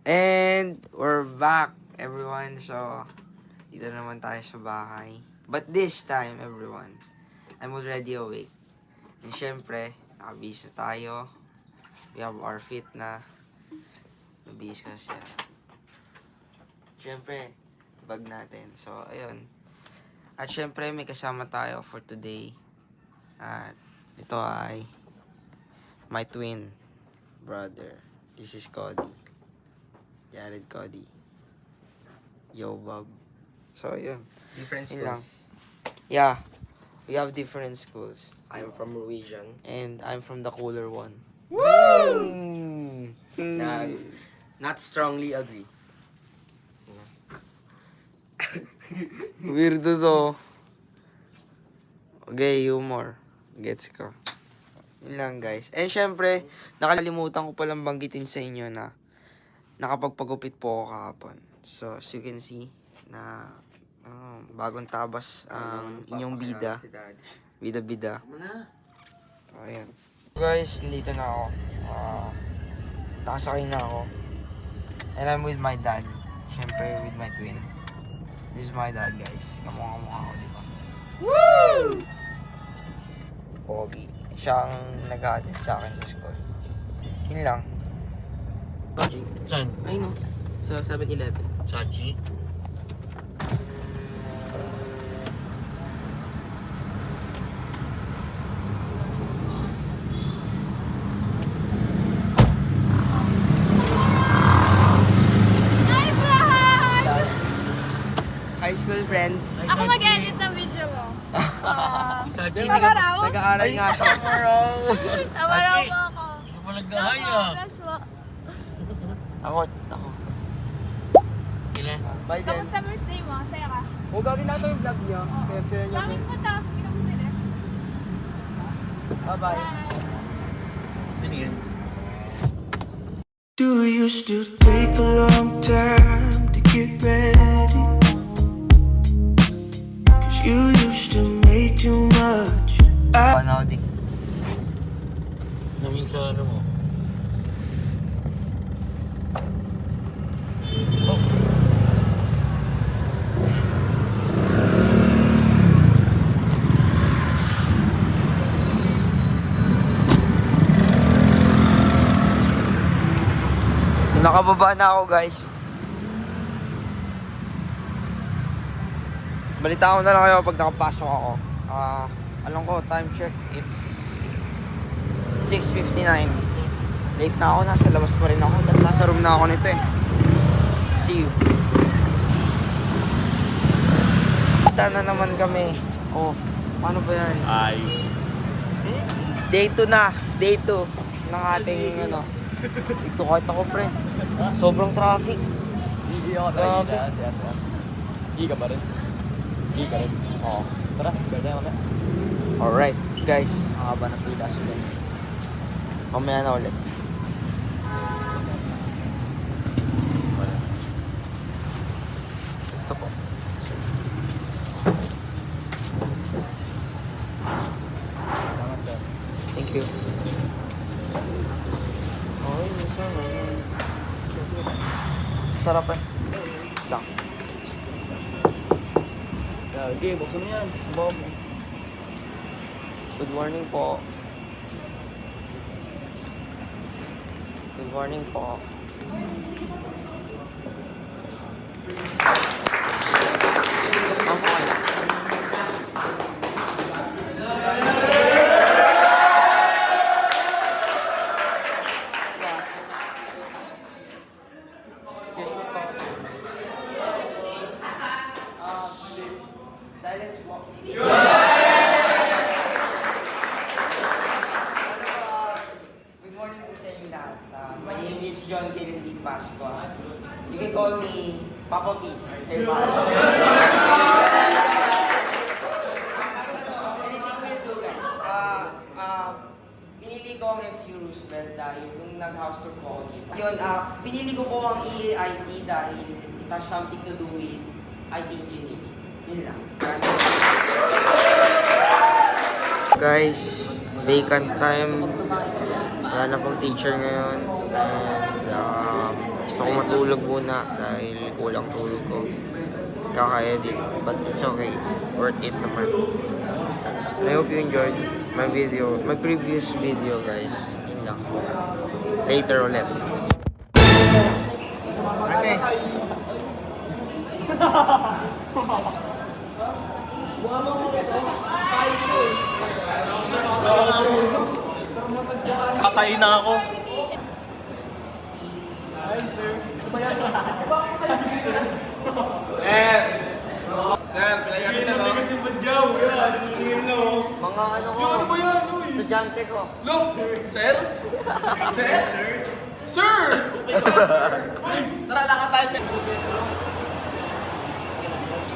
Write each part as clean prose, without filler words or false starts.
And we're back, everyone. So, dito naman tayo sa bahay. But this time, everyone, I'm already awake. And syempre, nakabihis na tayo. We have our fit na. Nabihis ka siya. Syempre, bag natin. So, ayun. At syempre, may kasama tayo for today. At ito ay my twin brother. This is Cody. Jared Cody. Yo, Bob. So, yun. Different Yun lang. schools. Yeah. We have different schools. I'm from Norwegian. And I'm from the cooler one. Woo! Not strongly agree. Weirdo to. Okay, humor. Gets ko. Yun lang, guys. And syempre, nakalimutan ko palang banggitin sa inyo na nakapagpagupit po ako kahapon. So, as you can see, na bagong tabas ang inyong bida. Bida-bida. So, ayan. Guys, nandito na ako. Nakasakay na ako. And I'm with my dad. Syempre, with my twin. This is my dad, guys. Kamukha-mukha ako, di ba? Woo! Pogi. Siya ang nag-a-attend sa akin sa school. Yun lang. Saan? Ay, no. Sa 7-Eleven. Sachi? High school friends. Ako mag-edit ng video mo. Sachi? Tama raw? Nag-aaral nga siya. Tama raw po ako. Hindi mo nag-ahaya. Plus po. Ako. Kailan? Bye then. Kamusta birthday mo? Saya ka? Huwag gagawin natin yung vlog niya. Saya niyo. Daming punta. Hindi ka bumili. Bye-bye. Ano yan? Do you still take a long time to get ready? Cause you used to make too much. Ano, di. Namin sa ano mo? Nakababa na ako, guys. Balita ko na lang kayo pag nakapasok ako. Alam ko, time check, it's 6:59. Late na ako, nasa labas pa rin ako. Nasa room na ako nito eh. See you. Kita na naman kami. Oh, paano ba yan? Ay. Day 2 na. Day 2 ng ating ano. Dito kahit ako, pre. Sobrang traffic. Hindi ako Grabe. Hindi ka pa rin. Hindi ka rin. Oo. Tara, share tayo mamaya. Alright, guys. Ang haba ng pila, so guys. Mamaya na ulit. Ito po. Salamat sir. Thank you. Okay, sarap eh. Lang. Okay, buksan mo yan. Bob. Good morning po. Good morning po. Okay. Excuse me po. Silence po. Good morning po sa inyo lahat. My name is John Kirindig Pasco. You can call me Papa P. Hey, Papa. Anything will do, guys. Pinili ko ang FU Roosevelt dahil nung nag-house tour po ako dito. Yun, pinili ko po ang EIT dahil it has something to do with IT engineering. Yun lang. Guys, vacant time. Wala na pong teacher ngayon. And Gusto ko matulog muna dahil kulang tulog ko. Kaka-edit. But it's okay. Worth it naman. I hope you enjoyed my video, my previous video guys. Yun lang. Later ulit. Ate! Patay na ako. Mga ano ko. Ano ba yan? Estudyante ko. Tara, lakad tayo, sir.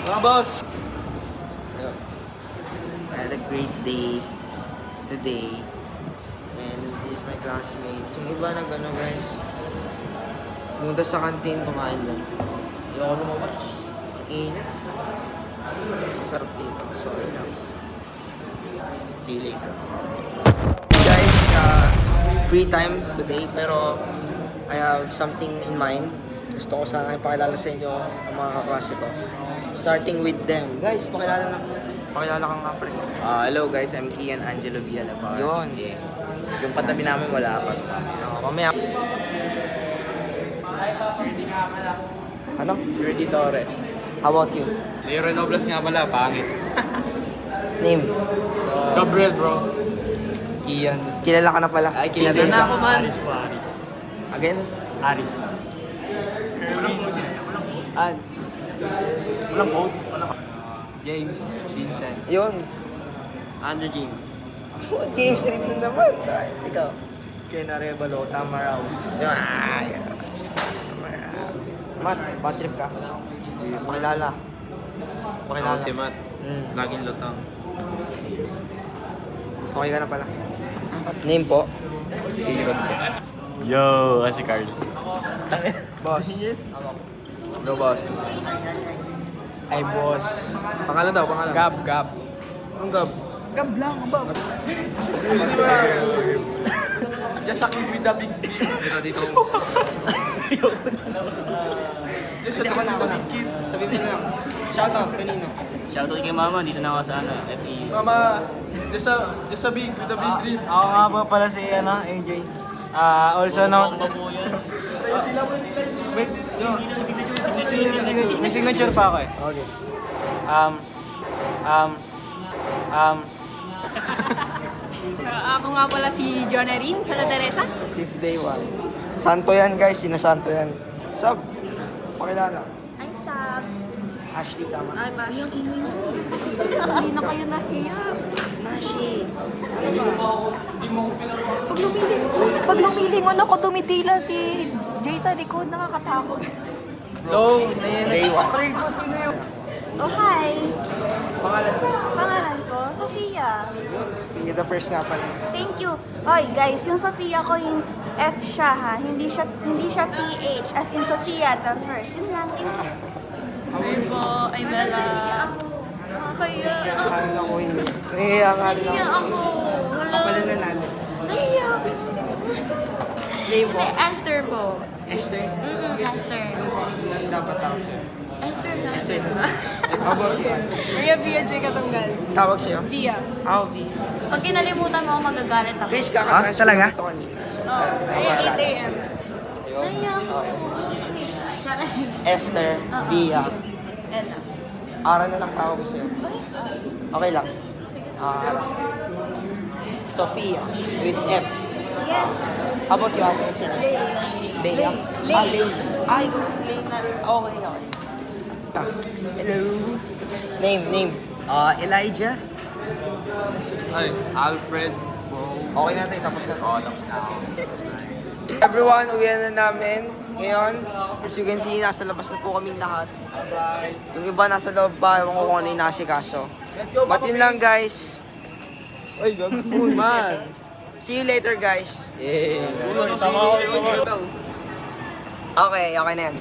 Mga boss! I had a great day today. And this is my classmates. Yung iba nag ano guys. Pumunta sa kantin, kumain lang. Ayoko lumabas. Init. Masarap dito. So, ayun lang. See you later. Guys, free time today pero I have something in mind. Gusto ko sana ipakilala sa inyo ang mga kaklase ko. Starting with them. Guys, pakilala ka nga pre. Hello guys, I'm Kian Angelo Villalapar. Yun. Yeah. Yung patabi namin wala pa. Mamaya. Ano? Ferdy Torre. How about you? Leo Renobles nga pala, pangit. Name? Gabriel bro. Kian. Kilala ka na pala. Ay, kilala Sige, na ka. ako man. Again? Aris. Ans. Walang po. James Vincent. Yun. Andrew James. Game Street na naman. Ay, ikaw. Ken Arevalo, Tamaraw. Ay. Matt, bad trip ka. Pakilala. Pakilala. Si Matt. Laging lutang. Okay ka na pala. Name po? Yo, si Carl. Boss. No boss. Ay boss. Pangalan daw, pangalan. Gab. Anong Gab? Gab lang, bab. Just a kid with the big dream. Dito. Just Hindi, a ako na. big kid. Sabi mo na. Shoutout, kanino? Shoutout kay mama, dito na ako sa FE. Mama, just a big with a big dream. Ako nga po pala si AJ. Also known... Babuo yan. Wait, Hindi na signature. may signature pa ako eh. Okay. Ako nga pala si Jonarin, Santa Teresa. Since day one. Santo yan guys, sinasanto yan. Sab, pakilala. I'm Sab. Ashley, tama. Ay, ba? Yung ingay mo. Hindi na kayo nahiya. Nashi, ano ba? Pag lumilingon ako, tumitila si Jay sa likod, nakakatakot. Day one. Oh, hi! Pangalan ko. Pangalan ko, Sofia. Yun, Sophia, the first nga pala. Thank you. Oy, guys, yung Sofia ko, yung F siya ha. Hindi siya PH. As in Sofia, the first. Yun lang. Ay, Bella. Nakakaya. Akala ko yun. Nahiya nga rin Nahiya ako. ako. Wala. Kapalan na natin. Nahiya ako. Name po? Esther po. Esther. Esther. Ilan dapat tawag sa'yo? Esther na. Esther. How about you? Kuya Via J. Katanggal. Tawag sa'yo? Via. V. Pag kinalimutan mo ako, magagalit ako. Guys, kakatransfer talaga? ito kanina. So, Ay, 8 a.m. Nahiya ako. Tsara. Esther, Via. Ella. Ara na lang tawag ko sa'yo. Okay lang. Ara. Sophia with F. Yes. How about you, ate? Esther? Bea? Lay. Lay. Ay, Lay na. Okay. Ah, hello. Name. Elijah. Ay, Alfred. Okay na tayo, tapos na. Tapos na ako. Everyone, uwian na namin. Ngayon, as you can see, nasa labas na po kaming lahat. Yung iba nasa loob pa, ewan ko kung ano yung nasikaso. But yun lang guys. Ay, gabi. Man. See you later guys. Yeah. Okay na yan.